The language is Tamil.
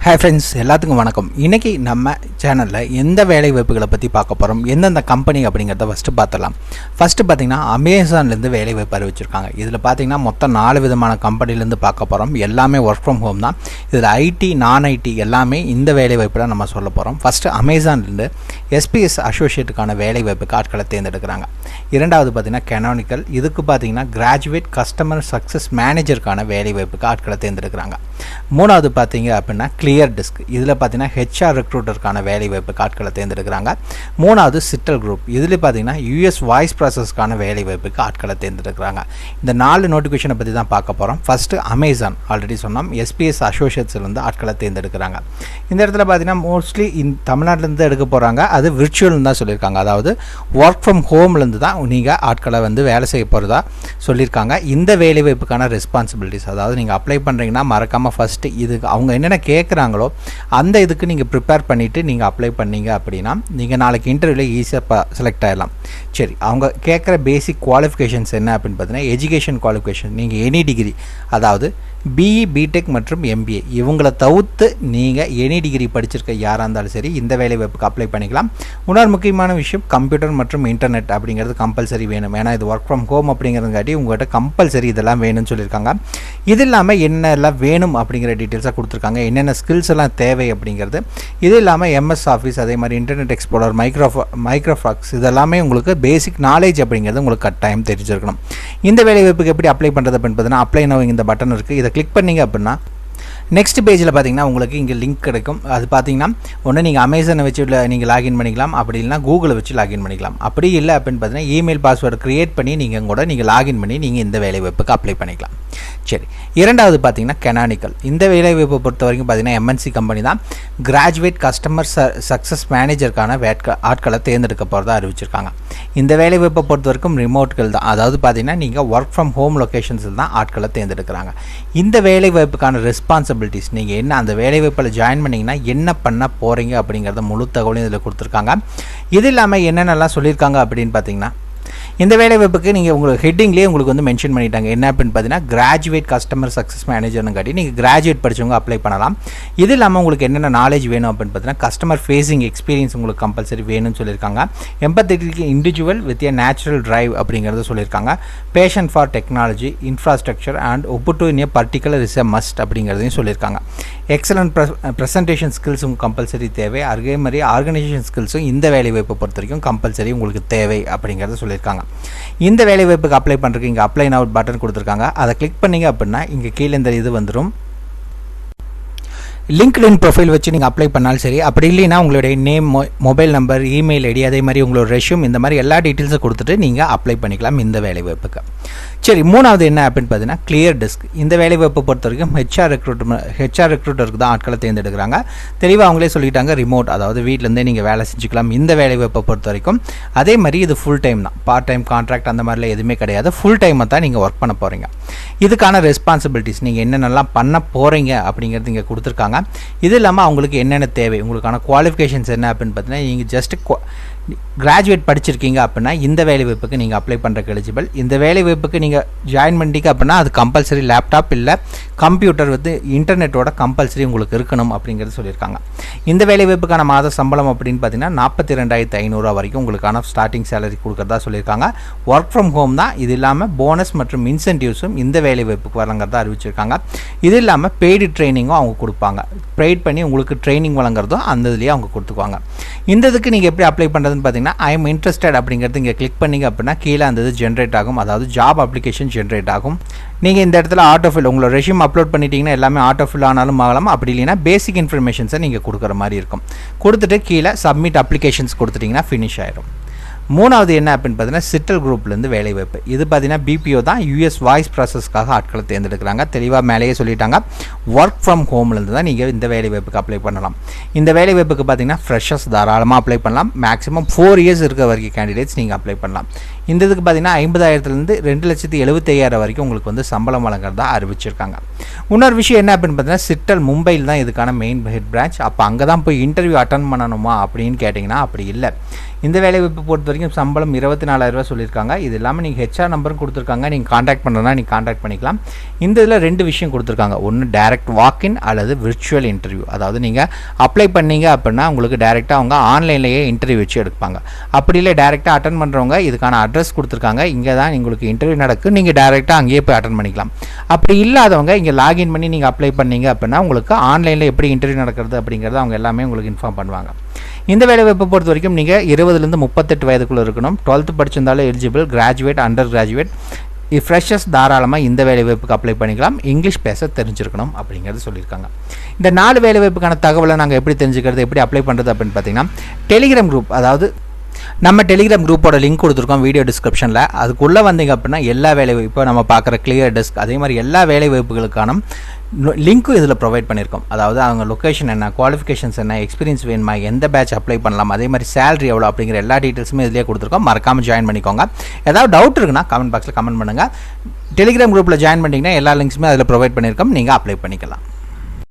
ஹாய் ஃப்ரெண்ட்ஸ், எல்லாத்துக்கும் வணக்கம். இன்றைக்கி நம்ம சேனலில் எந்த வேலை வாய்ப்புகளை பற்றி பார்க்க போகிறோம், எந்தெந்த கம்பெனி அப்படிங்கிறத ஃபஸ்ட்டு பார்த்துடலாம். ஃபஸ்ட்டு பார்த்திங்கன்னா அமேசான்லேருந்து வேலை வாய்ப்பு அறிவிச்சிருக்காங்க. இதில் பார்த்திங்கன்னா மொத்தம் 4 விதமான கம்பெனிலேருந்து பார்க்க போகிறோம். எல்லாமே ஒர்க் ஃப்ரம் ஹோம் தான். இதில் ஐடி, நான் ஐடி எல்லாமே இந்த வேலை வாய்ப்பில் நம்ம சொல்ல போகிறோம். ஃபஸ்ட்டு அமேசான்லேருந்து SPS அசோசியேட்டுக்கான வேலை வாய்ப்புக்கு ஆட்களை தேர்ந்தெடுக்கிறாங்க. இரண்டாவது பார்த்திங்கன்னா கெனானிக்கல், இதுக்கு பார்த்திங்கன்னா கிராஜுவேட் கஸ்டமர் சக்ஸஸ் மேனேஜருக்கான வேலை வாய்ப்புக்கு ஆட்களை தேர்ந்தெடுக்கிறாங்க. மூணாவது பார்த்திங்க அப்படின்னா கிளியர் டிஸ்க், இதில் பார்த்தீங்கன்னா HR ரெக்ரூட்டருக்கான வேலை வாய்ப்பு ஆட்களை தேர்ந்தெடுக்கிறாங்க. மூணாவது சிட்டல் குரூப், இதில் பார்த்தீங்கன்னா US வாய்ஸ் ப்ராசஸ்க்கான வேலை வாய்ப்புக்கு ஆட்களை தேர்ந்தெடுக்கிறாங்க. இந்த 4 நோட்டிஃபிகேஷனை பற்றி தான் பார்க்க போகிறோம். ஃபஸ்ட்டு அமேசான், ஆல்ரெடி சொன்னோம், SPS அசோசியேட்ஸ்லேருந்து ஆட்களை தேர்ந்தெடுக்கிறாங்க. இந்த இடத்துல பார்த்தீங்கன்னா மோஸ்ட்லி தமிழ்நாட்டிலேருந்து எடுக்க போகிறாங்க. அது விர்ச்சுவல்னு தான் சொல்லியிருக்காங்க. அதாவது ஒர்க் ஃப்ரம் ஹோம்லேருந்து தான் நீங்கள் ஆட்களை வேலை செய்ய போகிறதா சொல்லியிருக்காங்க. இந்த வேலை வாய்ப்புக்கான ரெஸ்பான்சிபிலிட்டிஸ், அதாவது நீங்கள் அப்ளை பண்ணுறீங்கன்னா மறக்காமல் ஃபஸ்ட்டு இதுக்கு அவங்க என்னென்ன கேட்குறாங்களோ அந்த இதுக்கு நீங்கள் ப்ரிப்பேர் பண்ணிவிட்டு நீங்கள் அப்ளை பண்ணீங்க அப்படின்னா நீங்கள் நாளைக்கு இன்டர்வியூவில் ஈஸியாக செலக்ட் ஆகிடலாம். சரி, அவங்க கேட்குற பேசிக் குவாலிஃபிகேஷன்ஸ் என்ன அப்படின்னு பார்த்தீங்கன்னா எஜுகேஷன் குவாலிஃபிகேஷன், நீங்கள் எனி டிகிரி, அதாவது BE, BTech மற்றும் MBA இவங்களை தவிர்த்து நீங்கள் எனி டிகிரி படிச்சிருக்க யாராக இருந்தாலும் சரி இந்த வேலை வாய்ப்புக்கு அப்ளை பண்ணிக்கலாம். இன்னொரு முக்கியமான விஷயம், கம்ப்யூட்டர் மற்றும் இன்டர்நெட் அப்படிங்கிறது கம்பல்சரி வேணும். ஏன்னா இது ஒர்க் ஃப்ரம் ஹோம் அப்படிங்கிறதுங்காட்டி உங்கள்கிட்ட கம்பல்சரி இதெல்லாம் வேணும்னு சொல்லியிருக்காங்க. இது இல்லாமல் என்னெல்லாம் வேணும் அப்படிங்கிற டீட்டெயில்ஸாக கொடுத்துருக்காங்க, என்னென்ன ஸ்கில்ஸ் எல்லாம் தேவை அப்படிங்கிறது. இது இல்லாமல் MS ஆஃபீஸ், அதே மாதிரி இன்டர்நெட் எக்ஸ்ப்ளோரர், மைக்ரோஃபாக்ஸ் இதெல்லாமே உங்களுக்கு பேசிக் நாலேஜ் அப்படிங்கிறது உங்களுக்கு கட்டாயம் தெரிஞ்சிருக்கணும். இந்த வேலை வாய்ப்புக்கு எப்படி அப்ளை பண்ணுறது அப்படின்னு பார்த்தீங்கன்னா அப்ளை நவ் இந்த பட்டன் இருக்குது. இதை கிளிக் பண்ணிங்க அப்படின்னா நெக்ஸ்ட் பேஜில் பார்த்தீங்கன்னா உங்களுக்கு இங்கே லிங்க் கிடைக்கும். அது பார்த்தீங்கன்னா ஒன்று நீங்கள் அமேசானை வச்சு நீங்கள் லாகின் பண்ணிக்கலாம், அப்படி இல்லைனா கூகுளை வச்சு லாகின் பண்ணிக்கலாம். அப்படி இல்லை அப்படின்னு பார்த்தீங்கன்னா இமெயில் பாஸ்வேர்டு க்ரியேட் பண்ணி நீங்கள் கூட லாகின் பண்ணி நீங்கள் இந்த வேலை வாய்ப்புக்கு அப்ளை பண்ணிக்கலாம். சரி, இரண்டாவது பார்த்தீங்கன்னா கெனானிக்கல், இந்த வேலை வாய்ப்பை பொறுத்த வரைக்கும் பார்த்தீங்கன்னா MNC கம்பெனி தான். கிராஜுவேட் கஸ்டமர் சக்ஸஸ் மேனேஜருக்கான ஆட்களை தேர்ந்தெடுக்க போகிறதா அறிவிச்சிருக்காங்க. இந்த வேலை வாய்ப்பை பொறுத்த வரைக்கும் ரிமோட்கள் தான், அதாவது பார்த்தீங்கன்னா நீங்கள் ஒர்க் ஃப்ரம் ஹோம் லொக்கேஷன்ஸில் தான் ஆட்களை தேர்ந்தெடுக்கிறாங்க. இந்த வேலை வாய்ப்புக்கான ரெஸ்பான்சிபிலிட்டிஸ், நீங்கள் என்ன அந்த வேலை வாய்ப்பில் ஜாயின் பண்ணிங்கன்னா என்ன பண்ண போகிறீங்க அப்படிங்கிறத முழு தகவலையும் இதில் கொடுத்துருக்காங்க. இது இல்லாமல் என்னென்னலாம் சொல்லியிருக்காங்க அப்படின்னு பார்த்தீங்கன்னா இந்த வேலை வாய்ப்புக்கு நீங்கள் உங்களுக்கு ஹெட்டிங்லேயே உங்களுக்கு மென்ஷன் பண்ணிட்டாங்க. என்ன அப்படின்னு பார்த்தீங்கன்னா கிராஜுவேட் கஸ்டமர் சக்ஸஸ் மேனேஜர்னு காட்டி நீங்கள் கிராஜுவேட் படித்தவங்க அப்ளை பண்ணலாம். இது இல்லாமல் உங்களுக்கு என்னென்ன நாலேஜ் வேணும் அப்படின்னு பார்த்தீங்கன்னா கஸ்டமர் ஃபேஸிங் எக்ஸ்பீரியன்ஸ் உங்களுக்கு கம்பல்சரி வேணும்னு சொல்லியிருக்காங்க. Empathetic individual with a natural drive அப்படிங்கிறத சொல்லியிருக்காங்க. Passion for technology, infrastructure and output in a particular is a must அப்படிங்கிறதையும் சொல்லியிருக்காங்க. எக்ஸலண்ட் ப்ரெசன்டேஷன் ஸ்கில்ஸ் உங்களுக்கு கம்பல்சரி தேவை. அதே மாதிரி ஆர்கனைசேஷன் ஸ்கில்ஸும் இந்த வேலை வாய்ப்பை பொறுத்த வரைக்கும் கம்பல்சரி உங்களுக்கு தேவை அப்படிங்கிறத சொல்லியிருக்காங்க. இந்த வேலை வாய்ப்புக்கு அப்ளை பண்ணுறதுக்கு இங்கே அப்ளை நவ் பட்டன் கொடுத்துருக்காங்க. அதை கிளிக் பண்ணிங்க அப்படின்னா இங்கே கீழே இந்த இது வந்துடும். லிங்க்டின் ப்ரொஃபைல் வச்சு நீங்கள் அப்ளை பண்ணாலும் சரி, அப்படி இல்லைன்னா உங்களுடைய name, mobile number, email ID, அதே மாதிரி உங்களோட ரெஷ்யூம், இந்த மாதிரி எல்லா டீட்டெயில்ஸும் கொடுத்துட்டு நீங்கள் அப்ளை பண்ணிக்கலாம் இந்த வேலை வாய்ப்புக்கு. சரி, மூணாவது என்ன அப்படின்னு பார்த்தீங்கன்னா கிளியர் டிஸ்க், இந்த வேலை வாய்ப்பை பொறுத்த வரைக்கும் HR ரெக்ரூட்டருக்கு தான் ஆட்களை தேர்ந்தெடுக்கிறாங்க. தெளிவாக அவங்களே சொல்லிட்டாங்க, ரிமோட், அதாவது வீட்டிலேருந்தே நீங்கள் வேலை செஞ்சுக்கலாம் இந்த வேலை வாய்ப்பை பொறுத்த வரைக்கும். அதே மாதிரி இது ஃபுல் டைம் தான், பார்ட் டைம் கான்ட்ராக்ட் அந்த மாதிரிலாம் எதுவுமே கிடையாது. ஃபுல் டைமை தான் நீங்கள் ஒர்க் பண்ண போகிறீங்க. இதுக்கான ரெஸ்பான்சிபிலிட்டிஸ், நீங்கள் என்னென்னலாம் பண்ண போகிறீங்க அப்படிங்கிறது இங்கே கொடுத்துருக்காங்க. இது இல்லாமல் அவங்களுக்கு என்னென்ன தேவை, உங்களுக்கான குவாலிஃபிகேஷன்ஸ் என்ன அப்படின்னு பார்த்தீங்கன்னா நீங்கள் ஜஸ்ட் கிராஜுவேட் படிச்சிருக்கீங்க அப்படின்னா இந்த வேலை வாய்ப்புக்கு நீங்கள் அப்ளை பண்ணுறக்கு எலிஜிபிள். இந்த வேலை வாய்ப்புக்கு நீங்கள் ஜாயின் பண்ணிட்டீங்க அப்படின்னா அது கம்பல்சரி லேப்டாப் இல்லை கம்ப்யூட்டர் இன்டர்நெட்டோட கம்பல்சரி உங்களுக்கு இருக்கணும் அப்படிங்கிறது சொல்லியிருக்காங்க. இந்த வேலை வாய்ப்புக்கான மாத சம்பளம் அப்படின்னு பார்த்தீங்கன்னா 42,500 வரைக்கும் உங்களுக்கான ஸ்டார்டிங் சேலரி கொடுக்குறதா சொல்லியிருக்காங்க. ஒர்க் ஃப்ரம் ஹோம் தான். இது இல்லாமல் போனஸ் மற்றும் இன்சென்டிவ்ஸும் இந்த வேலை வாய்ப்புக்கு வழங்குறதா அறிவிச்சிருக்காங்க. இது இல்லாமல் பெய்டு ட்ரைனிங்கும் அவங்க கொடுப்பாங்க. பெய்ட் பண்ணி உங்களுக்கு ட்ரைனிங் வழங்குறதும் அந்த இதுலேயே அவங்க கொடுத்துக்குவாங்க. இந்த இதுக்கு நீங்கள் எப்படி அப்ளை பண்ணுறதுன்னு பார்த்தீங்கன்னா ஐ எம் இன்ட்ரெஸ்டட் அப்படிங்கிறது இங்கே கிளிக் பண்ணிங்க அப்படின்னா கீழே அந்த இது ஜென்ரேட் ஆகும், அதாவது ஜாப் அப்ளிகேஷன் ஜென்ரேட் ஆகும். நீங்கள் இந்த இடத்துல ஆட்டோஃபில் உங்களோட ரெஷ்யூம் அப்லோட் பண்ணிட்டீங்கன்னா எல்லாமே ஆட்டோஃபில் ஆனாலும் ஆகலாம். அப்படி இல்லைன்னா பேசிக் இன்ஃபர்மேஷன்ஸை நீங்கள் கொடுக்குற மாதிரி இருக்கும். கொடுத்துட்டு கீழே சப்மிட் அப்ளிகேஷன்ஸ் கொடுத்துட்டிங்கன்னா ஃபினிஷ் ஆயிடும். மூணாவது என்ன அப்படின்னு பார்த்தீங்கன்னா சிட்டல் குரூப்லேருந்து வேலை வாய்ப்பு, இது பார்த்தீங்கன்னா BPO தான். US வாய்ஸ் ப்ராசஸ்க்காக ஆட்களை தேர்ந்தெடுக்கிறாங்க. தெளிவாக மேலேயே சொல்லிட்டாங்க, ஒர்க் ஃப்ரம் ஹோம்லேருந்து தான் நீங்கள் இந்த வேலை வாய்ப்புக்கு அப்ளை பண்ணலாம். இந்த வேலை வாய்ப்புக்கு பார்த்தீங்கன்னா ஃப்ரெஷர்ஸ் தாராளமாக அப்ளை பண்ணலாம். மேக்ஸிமம் 4 இயர்ஸ் இருக்க வரைக்கும் கேண்டிடேட்ஸ் நீங்கள் அப்ளை பண்ணலாம். இந்த இதுக்கு பார்த்தீங்கன்னா 50,000லேருந்து 2,75,000 வரைக்கும் உங்களுக்கு சம்பளம் வழங்குறதா அறிவிச்சிருக்காங்க. இன்னொரு விஷயம் என்ன அப்படின்னு பார்த்தீங்கன்னா சிட்டல் மும்பையில் தான் இதுக்கான மெயின் ஹெட் பிரான்ச். அப்போ அங்கே தான் போய் இன்டர்வியூ அட்டன் பண்ணணுமா அப்படின்னு கேட்டிங்கன்னா அப்படி இல்லை. இந்த வேலை வாய்ப்பு பொறுத்த வரைக்கும் சம்பளம் 24,000 சொல்லியிருக்காங்க. இது இல்லாமல் நீங்கள் ஹெச்ஆர் நம்பரும் கொடுத்துருக்காங்க. நீங்கள் காண்டாக்ட் பண்ணுறதுனா நீங்கள் காண்டாக்ட் பண்ணிக்கலாம். இந்த இதில் 2 விஷயம் கொடுத்துருக்காங்க. ஒன்று டைரக்ட் வாக்இன் அல்லது விர்ச்சுவல் இன்டர்வியூ. அதாவது நீங்கள் அப்ளை பண்ணீங்க அப்படின்னா உங்களுக்கு டைரெக்டாக அவங்க ஆன்லைன்லேயே இன்டர்வியூ வச்சு எடுப்பாங்க. அப்படி இல்லை டைரெக்டாக அட்டன் பண்ணுறவங்க இதுக்கான அட்ரஸ் கொடுத்துருக்காங்க. இங்கே தான் உங்களுக்கு இன்டர்வியூ நடக்கும். நீங்கள் டைரெக்டாக அங்கேயே போய் அட்டன் பண்ணிக்கலாம். அப்படி இல்லாதவங்க இங்கே லாகின் பண்ணி நீங்கள் அப்ளை பண்ணீங்க அப்படின்னா உங்களுக்கு ஆன்லைனில் எப்படி இன்டர்வியூ நடக்கிறது அப்படிங்கிறத அவங்க எல்லாமே உங்களுக்கு இன்ஃபார்ம் பண்ணுவாங்க. இந்த வேலைவாய்ப்பை பொறுத்த வரைக்கும் நீங்கள் 20லேருந்து 38 வயதுக்குள்ளே இருக்கணும். 12th படிச்சிருந்தாலும் eligible. Graduate, under graduate, freshers தாராளமாக இந்த வேலைவாய்ப்புக்கு அப்ளை பண்ணிக்கலாம். இங்கிலீஷ் பேச தெரிஞ்சிருக்கணும் அப்படிங்கிறது சொல்லியிருக்காங்க. இந்த 4 வேலைவாய்ப்புக்கான தகவலை நாங்கள் எப்படி தெரிஞ்சுக்கிறது, எப்படி அப்ளை பண்ணுறது அப்படின்னு பார்த்தீங்கன்னா, டெலிகிராம் குரூப், அதாவது நம்ம டெலிகிராம் குரூப்போட லிங்க் கொடுத்துருக்கோம் வீடியோ டிஸ்கிரிப்ஷனில். அதுக்குள்ளே வந்தீங்க அப்படின்னா எல்லா வேலைவாய்ப்பு, இப்போ நம்ம பார்க்குற கிளியர் டெஸ்க், அதே மாதிரி எல்லா வேலைவாய்ப்புகளுக்கான லிங்க்கும் இதில் ப்ரொவைட் பண்ணியிருக்கோம். அதாவது அவங்க லொக்கேஷன் என்ன, குவாலிஃபிகேஷன்ஸ் என்ன, எக்ஸ்பீரியன்ஸ் வேணுமா, எந்த பேட்ச் அப்ளை பண்ணலாம், அதே மாதிரி சேலரி எவ்வளோ அப்படிங்கிற எல்லா டீட்டெயில்ஸுமே இதிலே கொடுத்துருக்கோம். மறக்காமல் ஜாயின் பண்ணிக்கோங்க. ஏதாவது டவுட் இருக்குன்னா கமெண்ட் பாக்ஸில் கமெண்ட் பண்ணுங்கள். டெலிகிராம் குரூப்பில் ஜாயின் பண்ணிங்கன்னா எல்லா லிங்க்ஸுமே அதில் ப்ரொவைட் பண்ணியிருக்கோம். நீங்கள் அப்ளை பண்ணிக்கலாம்.